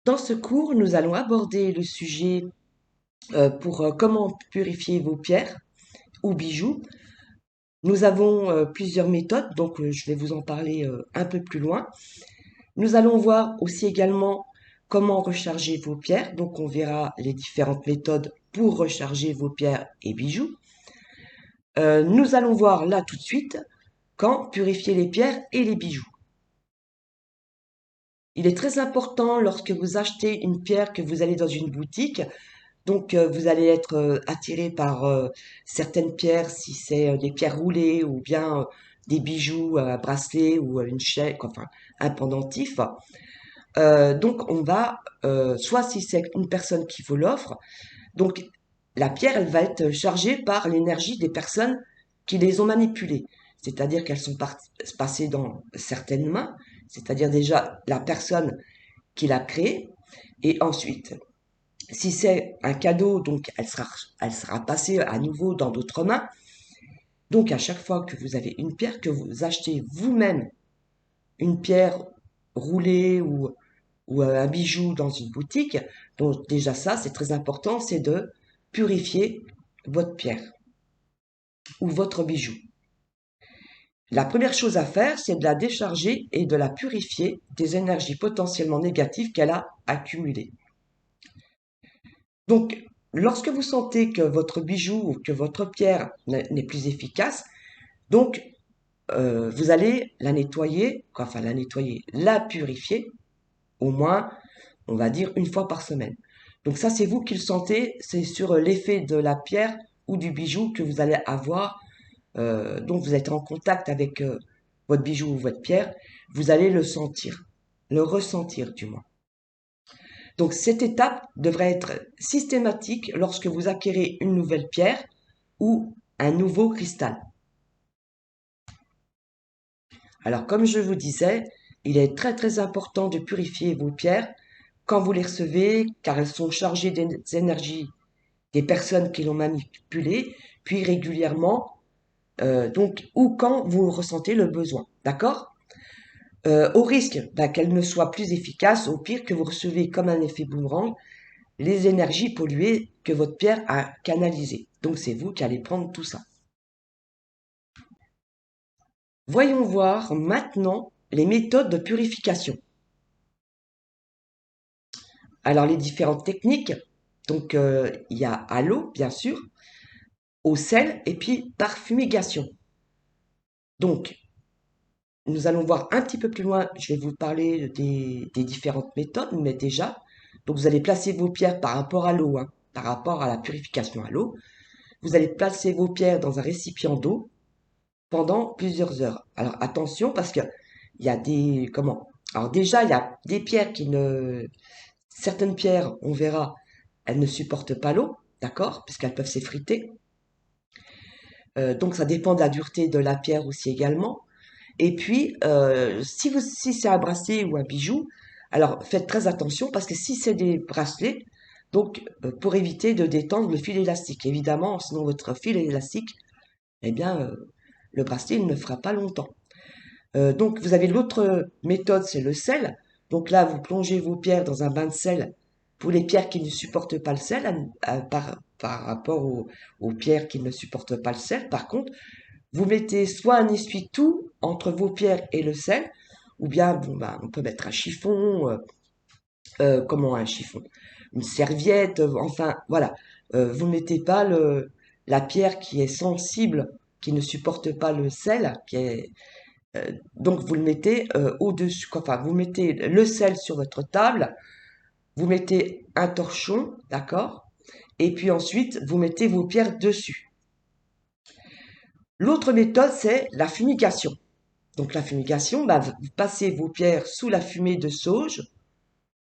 Dans ce cours, nous allons aborder le sujet pour comment purifier vos pierres ou bijoux. Nous avons plusieurs méthodes, donc je vais vous en parler un peu plus loin. Nous allons voir aussi également comment recharger vos pierres, donc on verra les différentes méthodes pour recharger vos pierres et bijoux. Nous allons voir là tout de suite quand purifier les pierres et les bijoux. Il est très important lorsque vous achetez une pierre que vous allez dans une boutique. Donc, vous allez être attiré par certaines pierres, si c'est des pierres roulées ou bien des bijoux, un bracelet ou une chaîne, enfin un pendentif. Donc, on va, soit si c'est une personne qui vous l'offre, donc la pierre, elle va être chargée par l'énergie des personnes qui les ont manipulées. C'est-à-dire qu'elles sont passées dans certaines mains, c'est-à-dire déjà la personne qui l'a créée, et ensuite si c'est un cadeau, donc elle sera passée à nouveau dans d'autres mains. Donc à chaque fois que vous avez une pierre, que vous achetez vous-même une pierre roulée ou un bijou dans une boutique, donc déjà ça, c'est très important, c'est de purifier votre pierre ou votre bijou. La première chose à faire, c'est de la décharger et de la purifier des énergies potentiellement négatives qu'elle a accumulées. Donc, lorsque vous sentez que votre bijou ou que votre pierre n'est plus efficace, donc vous allez la nettoyer, enfin la nettoyer, la purifier, au moins, on va dire, une fois par semaine. Donc ça, c'est vous qui le sentez, c'est sur l'effet de la pierre ou du bijou que vous allez avoir. Donc vous êtes en contact avec votre bijou ou votre pierre, vous allez le sentir, le ressentir du moins. Donc cette étape devrait être systématique lorsque vous acquérez une nouvelle pierre ou un nouveau cristal. Alors comme je vous disais, il est très très important de purifier vos pierres quand vous les recevez car elles sont chargées des énergies des personnes qui l'ont manipulée, puis régulièrement, donc ou quand vous ressentez le besoin. D'accord? Au risque qu'elles ne soient plus efficaces, au pire que vous recevez comme un effet boomerang les énergies polluées que votre pierre a canalisées. Donc c'est vous qui allez prendre tout ça. Voyons voir maintenant les méthodes de purification. Alors les différentes techniques, donc il y a à l'eau bien sûr, au sel et puis par fumigation. Donc nous allons voir un petit peu plus loin, je vais vous parler des différentes méthodes, mais déjà, donc vous allez placer vos pierres par rapport à l'eau, hein, par rapport à la purification à l'eau. Vous allez placer vos pierres dans un récipient d'eau pendant plusieurs heures. Alors attention parce que il y a des comment? Alors déjà il y a des pierres qui ne certaines pierres, on verra, elles ne supportent pas l'eau, d'accord? Puisqu'elles peuvent s'effriter. Donc ça dépend de la dureté de la pierre aussi également. Et puis si c'est un bracelet ou un bijou, alors faites très attention parce que si c'est des bracelets, donc pour éviter de détendre le fil élastique. Évidemment, sinon votre fil élastique, eh bien le bracelet il ne fera pas longtemps. Donc vous avez l'autre méthode, c'est le sel. Donc là, vous plongez vos pierres dans un bain de sel pour les pierres qui ne supportent pas le sel, par rapport aux pierres qui ne supportent pas le sel. Par contre, vous mettez soit un essuie-tout entre vos pierres et le sel, ou bien bon, bah, on peut mettre un chiffon, comment un chiffon, une serviette, enfin voilà. Vous mettez pas la pierre qui est sensible, qui ne supporte pas le sel, donc vous le mettez au-dessus, enfin vous mettez le sel sur votre table, vous mettez un torchon, d'accord? Et puis ensuite vous mettez vos pierres dessus. L'autre méthode c'est la fumigation. Donc la fumigation, bah, vous passez vos pierres sous la fumée de sauge,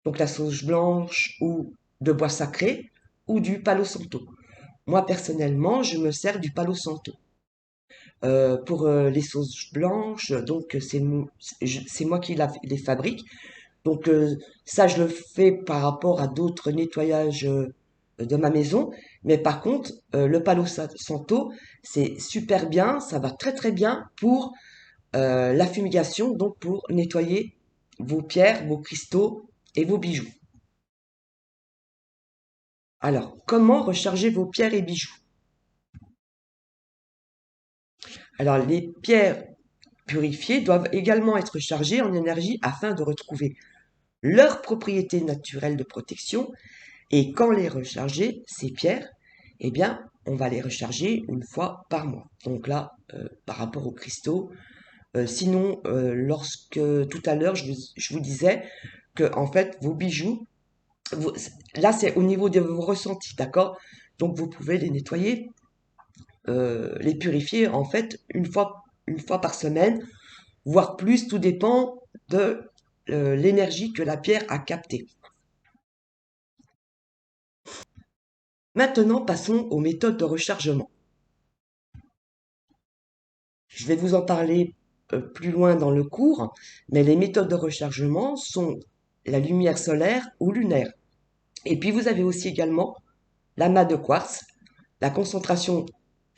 donc la sauge blanche ou de bois sacré ou du palo santo. Moi personnellement, je me sers du palo santo. Pour les sauces blanches, donc c'est moi qui les fabrique. Donc ça, je le fais par rapport à d'autres nettoyages de ma maison. Mais par contre, le Palo Santo, c'est super bien, ça va très très bien pour la fumigation, donc pour nettoyer vos pierres, vos cristaux et vos bijoux. Alors, comment recharger vos pierres et bijoux? Alors, les pierres purifiées doivent également être chargées en énergie afin de retrouver leur propriété naturelle de protection. Et quand les recharger, ces pierres, eh bien, on va les recharger une fois par mois. Donc là, par rapport aux cristaux, sinon, lorsque tout à l'heure, je vous disais que en fait, vos bijoux, vous- là, c'est au niveau de vos ressentis, d'accord? Donc, vous pouvez les nettoyer, les purifier en fait une fois par semaine, voire plus, tout dépend de l'énergie que la pierre a captée. Maintenant, passons aux méthodes de rechargement. Je vais vous en parler plus loin dans le cours, mais les méthodes de rechargement sont la lumière solaire ou lunaire. Et puis vous avez aussi également l'amas de quartz, la concentration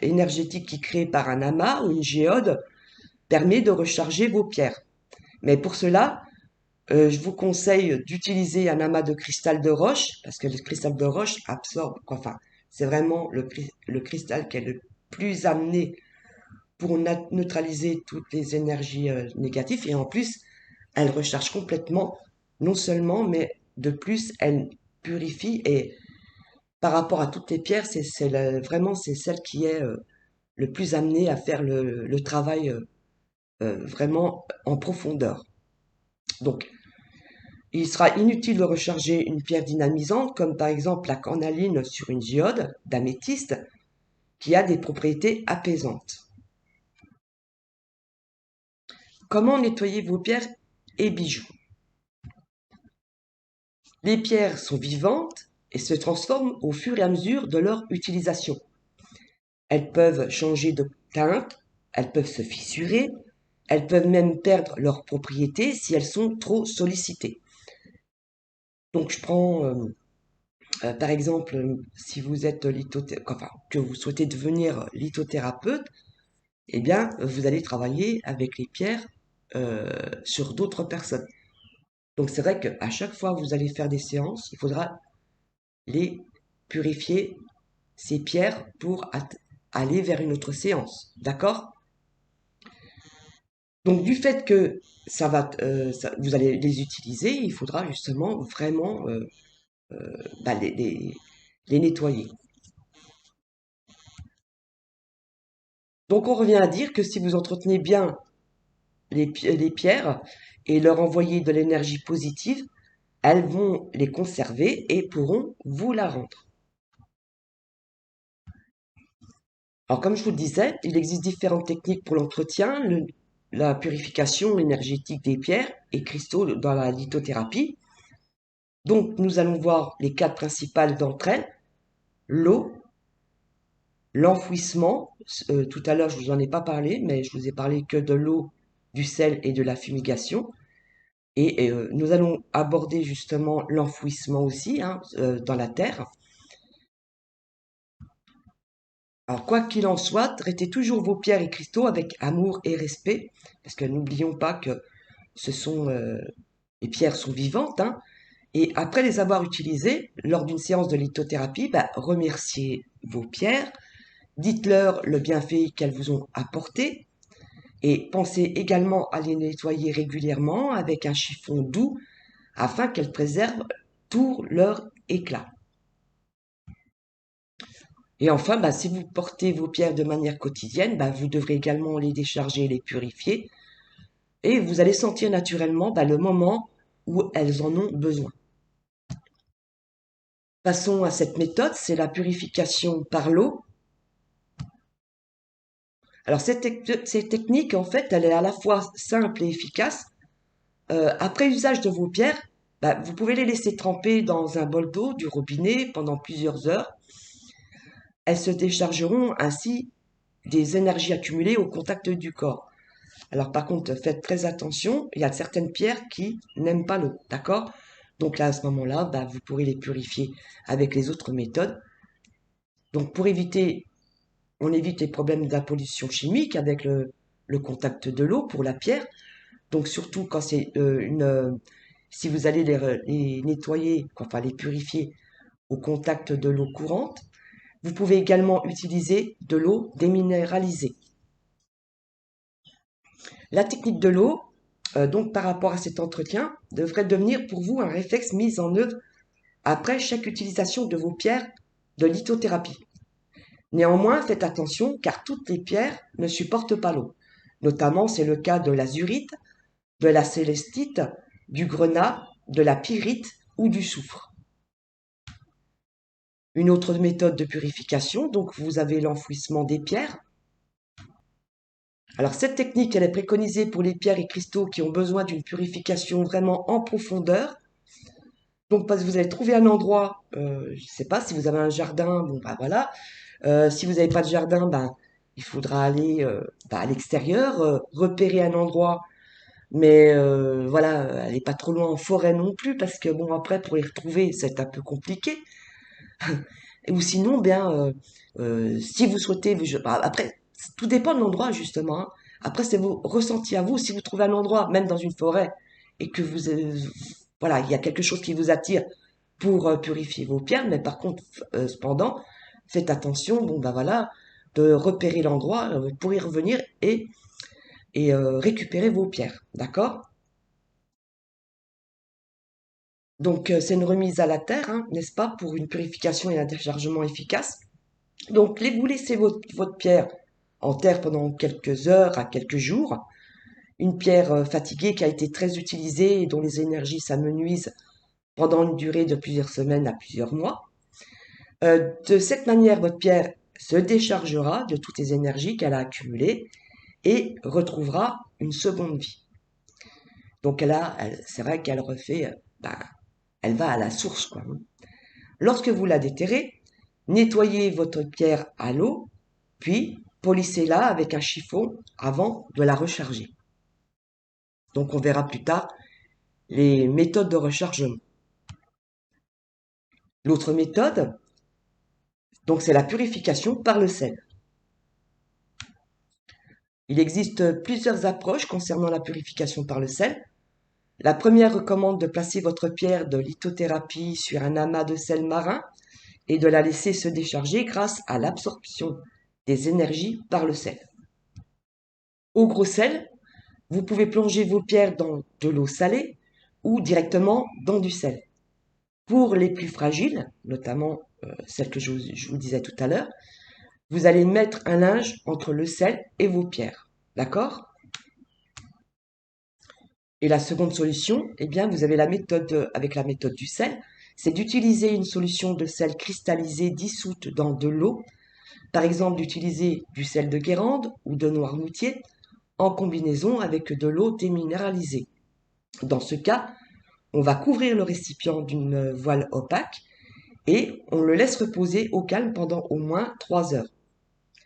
énergétique qui est créée par un amas ou une géode permet de recharger vos pierres. Mais pour cela, je vous conseille d'utiliser un amas de cristal de roche, parce que le cristal de roche absorbe, enfin, c'est vraiment le cristal qui est le plus amené pour neutraliser toutes les énergies négatives. Et en plus, elle recharge complètement, non seulement, mais de plus, elle purifie. Et par rapport à toutes les pierres, vraiment, c'est celle qui est le plus amenée à faire le travail vraiment en profondeur. Donc, il sera inutile de recharger une pierre dynamisante, comme par exemple la cornaline sur une géode d'améthyste, qui a des propriétés apaisantes. Comment nettoyer vos pierres et bijoux? Les pierres sont vivantes et se transforment au fur et à mesure de leur utilisation. Elles peuvent changer de teinte, elles peuvent se fissurer, elles peuvent même perdre leurs propriétés si elles sont trop sollicitées. Donc je prends par exemple, si vous êtes enfin, que vous souhaitez devenir lithothérapeute, eh bien, vous allez travailler avec les pierres sur d'autres personnes. Donc c'est vrai qu'à chaque fois que vous allez faire des séances, il faudra les purifier, ces pierres, pour aller vers une autre séance. D'accord? Donc du fait que vous allez les utiliser, il faudra justement vraiment bah, les nettoyer. Donc on revient à dire que si vous entretenez bien les pierres et leur envoyer de l'énergie positive, elles vont les conserver et pourront vous la rendre. Alors comme je vous le disais, il existe différentes techniques pour l'entretien, la purification énergétique des pierres et cristaux dans la lithothérapie. Donc nous allons voir les quatre principales d'entre elles: l'eau, l'enfouissement. Tout à l'heure je vous en ai pas parlé, mais je vous ai parlé que de l'eau, du sel et de la fumigation. Et nous allons aborder justement l'enfouissement aussi, hein, dans la terre. Alors, quoi qu'il en soit, traitez toujours vos pierres et cristaux avec amour et respect, parce que n'oublions pas que les pierres sont vivantes, hein. Et après les avoir utilisées lors d'une séance de lithothérapie, bah, remerciez vos pierres, dites-leur le bienfait qu'elles vous ont apporté, et pensez également à les nettoyer régulièrement avec un chiffon doux afin qu'elles préservent tout leur éclat. Et enfin, bah, si vous portez vos pierres de manière quotidienne, bah, vous devrez également les décharger et les purifier. Et vous allez sentir naturellement bah, le moment où elles en ont besoin. Passons à cette méthode, c'est la purification par l'eau. Alors cette technique, en fait, elle est à la fois simple et efficace. Après usage de vos pierres, bah, vous pouvez les laisser tremper dans un bol d'eau du robinet pendant plusieurs heures. Elles se déchargeront ainsi des énergies accumulées au contact du corps. Alors par contre, faites très attention, il y a certaines pierres qui n'aiment pas l'eau, d'accord? Donc là, à ce moment-là, bah, vous pourrez les purifier avec les autres méthodes. Donc pour éviter, on évite les problèmes de la pollution chimique avec le contact de l'eau pour la pierre. Donc surtout quand c'est si vous allez les nettoyer, enfin les purifier au contact de l'eau courante. Vous pouvez également utiliser de l'eau déminéralisée. La technique de l'eau, donc par rapport à cet entretien, devrait devenir pour vous un réflexe mis en œuvre après chaque utilisation de vos pierres de lithothérapie. Néanmoins, faites attention car toutes les pierres ne supportent pas l'eau. Notamment, c'est le cas de l'azurite, de la célestite, du grenat, de la pyrite ou du soufre. Une autre méthode de purification, donc vous avez l'enfouissement des pierres. Alors cette technique, elle est préconisée pour les pierres et cristaux qui ont besoin d'une purification vraiment en profondeur. Donc parce que vous allez trouver un endroit, je ne sais pas, si vous avez un jardin, bon bah voilà. Si vous n'avez pas de jardin, ben il faudra aller à l'extérieur, repérer un endroit, mais voilà, allez pas trop loin en forêt non plus, parce que bon après pour les retrouver, c'est un peu compliqué. Ou sinon, bien, si vous souhaitez, après, tout dépend de l'endroit justement, hein. Après, c'est vos ressentis à vous. Si vous trouvez un endroit, même dans une forêt, et que voilà, il y a quelque chose qui vous attire pour purifier vos pierres, mais par contre, cependant, faites attention, bon ben voilà, de repérer l'endroit pour y revenir et récupérer vos pierres, d'accord? Donc, c'est une remise à la terre, hein, n'est-ce pas, pour une purification et un déchargement efficace. Donc, vous laissez votre pierre en terre pendant quelques heures à quelques jours. Une pierre fatiguée qui a été très utilisée et dont les énergies s'amenuisent pendant une durée de plusieurs semaines à plusieurs mois. De cette manière, votre pierre se déchargera de toutes les énergies qu'elle a accumulées et retrouvera une seconde vie. Donc là, c'est vrai qu'elle refait, elle va à la source, quoi, hein. Lorsque vous la déterrez, nettoyez votre pierre à l'eau, puis polissez-la avec un chiffon avant de la recharger. Donc on verra plus tard les méthodes de rechargement. L'autre méthode, donc c'est la purification par le sel. Il existe plusieurs approches concernant la purification par le sel. La première recommande de placer votre pierre de lithothérapie sur un amas de sel marin et de la laisser se décharger grâce à l'absorption des énergies par le sel. Au gros sel, vous pouvez plonger vos pierres dans de l'eau salée ou directement dans du sel. Pour les plus fragiles, notamment celles que je vous disais tout à l'heure, vous allez mettre un linge entre le sel et vos pierres. D'accord? Et la seconde solution, eh bien, vous avez la méthode avec la méthode du sel, c'est d'utiliser une solution de sel cristallisé dissoute dans de l'eau, par exemple d'utiliser du sel de Guérande ou de Noirmoutier en combinaison avec de l'eau déminéralisée. Dans ce cas, on va couvrir le récipient d'une voile opaque et on le laisse reposer au calme pendant au moins 3 heures.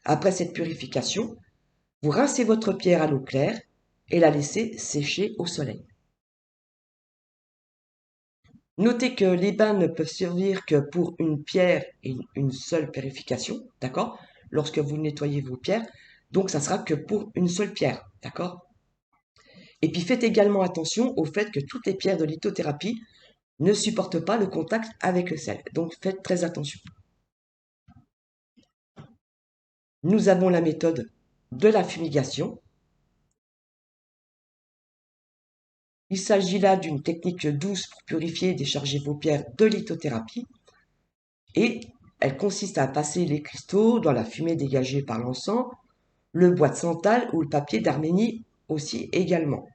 Après cette purification, vous rincez votre pierre à l'eau claire et la laissez sécher au soleil. Notez que les bains ne peuvent servir que pour une pierre et une seule purification, d'accord? Lorsque vous nettoyez vos pierres, donc ça sera que pour une seule pierre, d'accord? Et puis faites également attention au fait que toutes les pierres de lithothérapie ne supportent pas le contact avec le sel, donc faites très attention. Nous avons la méthode de la fumigation. Il s'agit là d'une technique douce pour purifier et décharger vos pierres de lithothérapie et elle consiste à passer les cristaux dans la fumée dégagée par l'encens, le bois de santal ou le papier d'Arménie aussi également.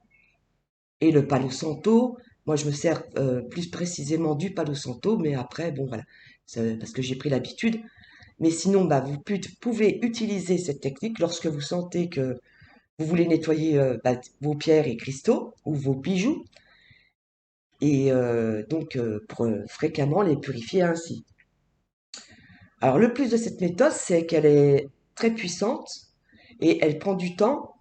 Et le palo santo, moi je me sers plus précisément du palo santo, mais après, bon voilà, c'est parce que j'ai pris l'habitude. Mais sinon, bah, vous pouvez utiliser cette technique lorsque vous sentez que vous voulez nettoyer vos pierres et cristaux ou vos bijoux, et donc pour fréquemment les purifier ainsi. Alors le plus de cette méthode, c'est qu'elle est très puissante et elle prend du temps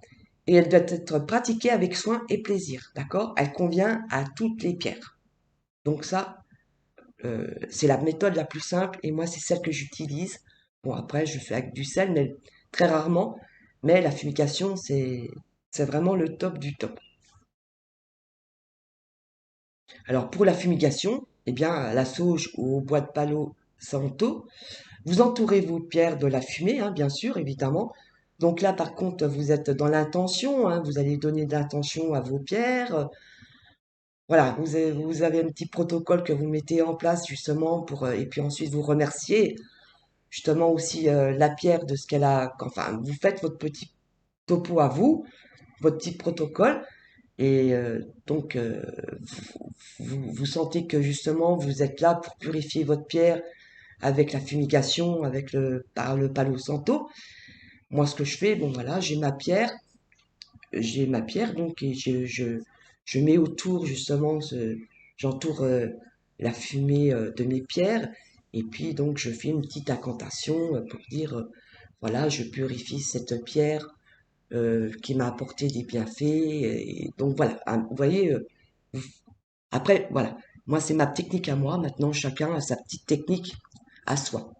et elle doit être pratiquée avec soin et plaisir, d'accord? Elle convient à toutes les pierres. Donc ça, c'est la méthode la plus simple et moi c'est celle que j'utilise. Bon après je fais avec du sel, mais très rarement. Mais la fumigation c'est vraiment le top du top. Alors pour la fumigation, eh bien la sauge ou au bois de palo Santo. Vous entourez vos pierres de la fumée, hein, bien sûr, évidemment. Donc là, par contre, vous êtes dans l'intention, hein, vous allez donner de l'intention à vos pierres. Voilà, vous avez un petit protocole que vous mettez en place justement pour, et puis ensuite vous remerciez justement aussi la pierre de ce qu'elle a, enfin, vous faites votre petit topo à vous, votre petit protocole, et donc vous sentez que justement vous êtes là pour purifier votre pierre avec la fumigation, avec par le Palo Santo. Moi, ce que je fais, bon voilà, j'ai ma pierre donc et je mets autour justement j'entoure la fumée de mes pierres et puis donc je fais une petite incantation pour dire voilà, je purifie cette pierre qui m'a apporté des bienfaits et donc voilà, hein, vous voyez après voilà, moi c'est ma technique à moi, maintenant chacun a sa petite technique à soi.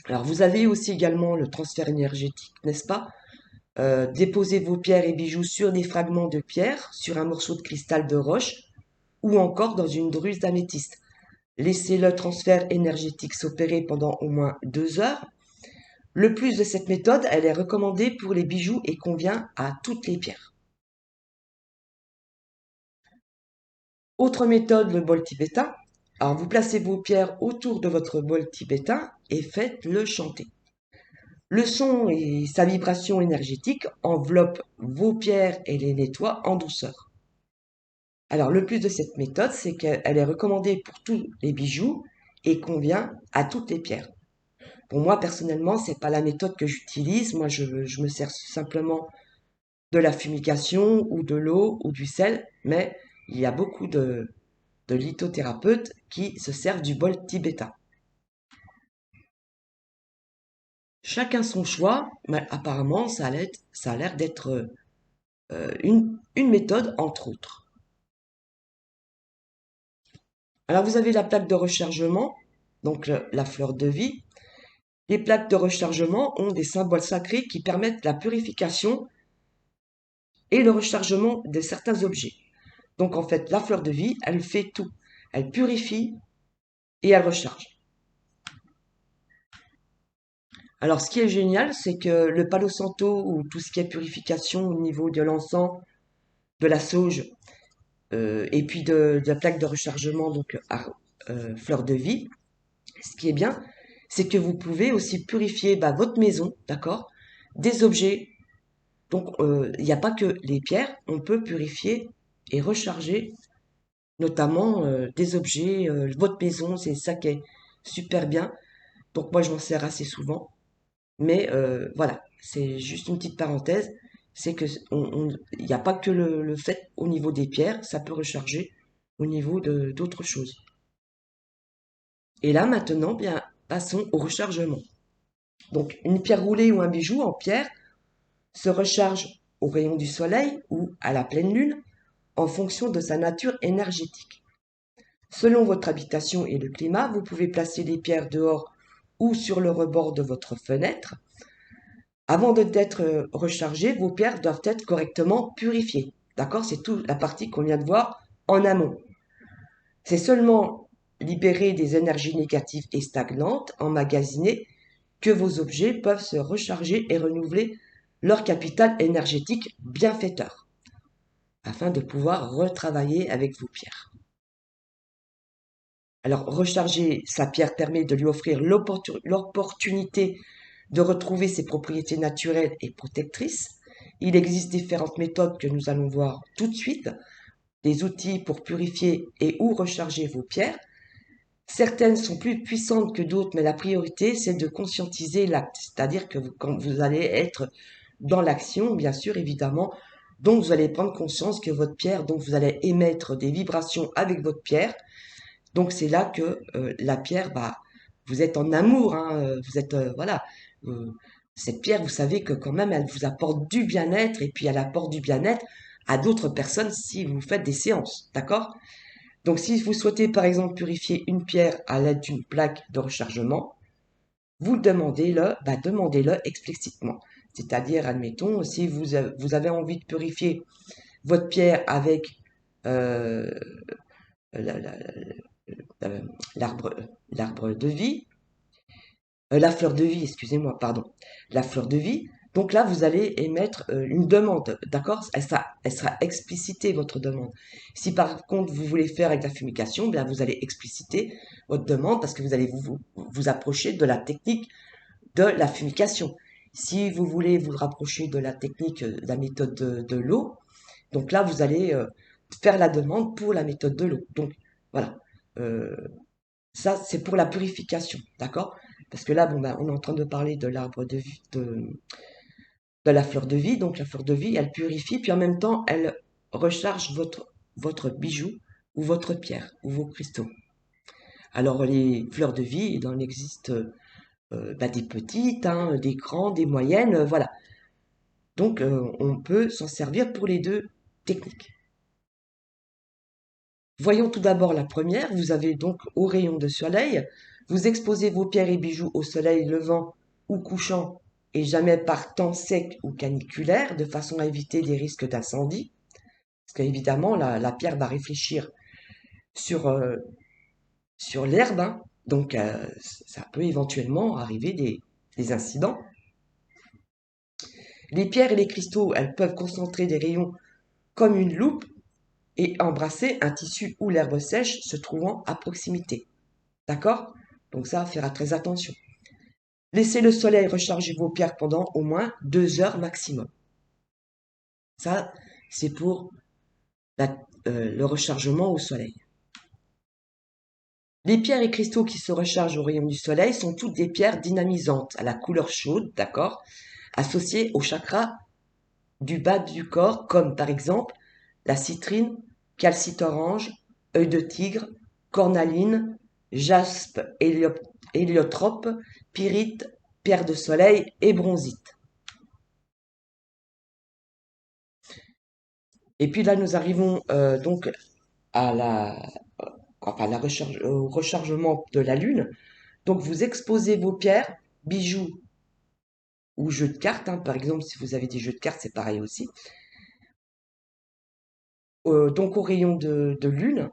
Alors vous avez aussi également le transfert énergétique, n'est-ce pas? Déposez vos pierres et bijoux sur des fragments de pierre, sur un morceau de cristal de roche ou encore dans une druse d'améthyste. Laissez le transfert énergétique s'opérer pendant au moins 2 heures. Le plus de cette méthode, elle est recommandée pour les bijoux et convient à toutes les pierres. Autre méthode, le bol tibétain. Alors vous placez vos pierres autour de votre bol tibétain et faites-le chanter. Le son et sa vibration énergétique enveloppent vos pierres et les nettoient en douceur. Alors, le plus de cette méthode, c'est qu'elle est recommandée pour tous les bijoux et convient à toutes les pierres. Pour moi, personnellement, c'est pas la méthode que j'utilise. Moi, je me sers simplement de la fumigation ou de l'eau ou du sel, mais il y a beaucoup de lithothérapeutes qui se servent du bol tibétain. Chacun son choix, mais apparemment, ça a l'air d'être une méthode entre autres. Alors, vous avez la plaque de rechargement, donc la fleur de vie. Les plaques de rechargement ont des symboles sacrés qui permettent la purification et le rechargement de certains objets. Donc en fait, la fleur de vie, elle fait tout. Elle purifie et elle recharge. Alors ce qui est génial, c'est que le Palo Santo ou tout ce qui est purification au niveau de l'encens, de la sauge et puis de la plaque de rechargement, donc fleur de vie, ce qui est bien, c'est que vous pouvez aussi purifier votre maison, d'accord, des objets. Donc, il n'y a pas que les pierres, on peut purifier et recharger notamment des objets, votre maison, c'est ça qui est super bien. Donc, moi, je m'en sers assez souvent. Mais voilà, c'est juste une petite parenthèse. C'est que il n'y a pas que le fait au niveau des pierres, ça peut recharger au niveau d'autres choses. Et là, maintenant, bien, passons au rechargement. Donc, une pierre roulée ou un bijou en pierre se recharge au rayon du soleil ou à la pleine lune en fonction de sa nature énergétique. Selon votre habitation et le climat, vous pouvez placer les pierres dehors ou sur le rebord de votre fenêtre. Avant d'être rechargées, vos pierres doivent être correctement purifiées. D'accord? C'est toute la partie qu'on vient de voir en amont. C'est seulement libérer des énergies négatives et stagnantes, emmagasinées, que vos objets peuvent se recharger et renouveler leur capital énergétique bienfaiteur, afin de pouvoir retravailler avec vos pierres. Alors, recharger sa pierre permet de lui offrir l'opportunité de retrouver ses propriétés naturelles et protectrices. Il existe différentes méthodes que nous allons voir tout de suite, des outils pour purifier et ou recharger vos pierres. Certaines sont plus puissantes que d'autres, mais la priorité, c'est de conscientiser l'acte, c'est-à-dire que quand vous allez être dans l'action, bien sûr, évidemment, donc vous allez prendre conscience que votre pierre, donc vous allez émettre des vibrations avec votre pierre, donc c'est là que la pierre, vous êtes en amour, hein, vous êtes, voilà, euh, cette pierre, vous savez que quand même, elle vous apporte du bien-être et puis elle apporte du bien-être à d'autres personnes si vous faites des séances, d'accord? Donc si vous souhaitez par exemple purifier une pierre à l'aide d'une plaque de rechargement, vous demandez-le explicitement. C'est-à-dire, admettons, si vous avez envie de purifier votre pierre avec euh, la- la- euh, l'arbre, l'arbre de vie, la fleur de vie, excusez-moi, pardon, la fleur de vie. Donc là, vous allez émettre une demande, d'accord? Elle sera explicitée, votre demande. Si par contre, vous voulez faire avec la fumigation, bien, vous allez expliciter votre demande parce que vous allez vous approcher de la technique de la fumigation. Si vous voulez vous rapprocher de la technique, de la méthode de l'eau, donc là, vous allez faire la demande pour la méthode de l'eau. Donc voilà. Euh, Ça, c'est pour la purification, d'accord? Parce que là, bon, ben, on est en train de parler de l'arbre de vie, de la fleur de vie. Donc la fleur de vie, elle purifie, puis en même temps, elle recharge votre bijou ou votre pierre ou vos cristaux. Alors les fleurs de vie, il en existe bah, des petites, hein, des grandes, des moyennes, voilà. Donc on peut s'en servir pour les deux techniques. Voyons tout d'abord la première. Vous avez donc au rayon de soleil, vous exposez vos pierres et bijoux au soleil levant ou couchant et jamais par temps sec ou caniculaire, de façon à éviter des risques d'incendie. Parce qu'évidemment, la pierre va réfléchir sur, sur l'herbe, hein. Donc ça peut éventuellement arriver des incidents. Les pierres et les cristaux, elles peuvent concentrer des rayons comme une loupe et embrasser un tissu ou l'herbe sèche se trouvant à proximité. D'accord? Donc ça, faire très attention. Laissez le soleil recharger vos pierres pendant au moins 2 heures maximum. Ça, c'est pour le rechargement au soleil. Les pierres et cristaux qui se rechargent au rayon du soleil sont toutes des pierres dynamisantes, à la couleur chaude, d'accord, associées au chakra du bas du corps, comme par exemple la citrine, calcite orange, œil de tigre, cornaline, jaspe héliotrope, pyrite, pierre de soleil et bronzite. Et puis là, nous arrivons donc à au rechargement de la Lune. Donc vous exposez vos pierres, bijoux ou jeux de cartes, hein. Par exemple, si vous avez des jeux de cartes, c'est pareil aussi. Donc au rayon de Lune,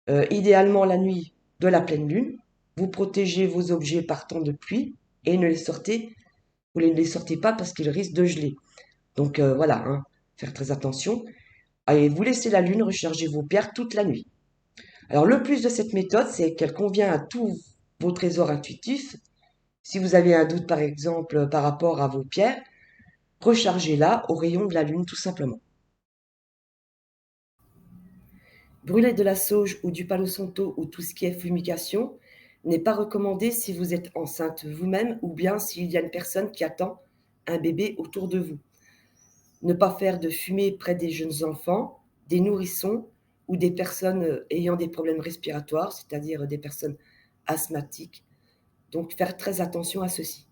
idéalement la nuit de la pleine Lune. Vous protégez vos objets par temps de pluie et vous ne les sortez pas parce qu'ils risquent de geler. Donc voilà, hein, faire très attention. Et vous laissez la Lune recharger vos pierres toute la nuit. Alors le plus de cette méthode, c'est qu'elle convient à tous vos trésors intuitifs. Si vous avez un doute par exemple par rapport à vos pierres, rechargez-la au rayon de la lune tout simplement. Brûler de la sauge ou du palo santo ou tout ce qui est fumigation n'est pas recommandé si vous êtes enceinte vous-même ou bien s'il y a une personne qui attend un bébé autour de vous. Ne pas faire de fumée près des jeunes enfants, des nourrissons ou des personnes ayant des problèmes respiratoires, c'est-à-dire des personnes asthmatiques. Donc faire très attention à ceci.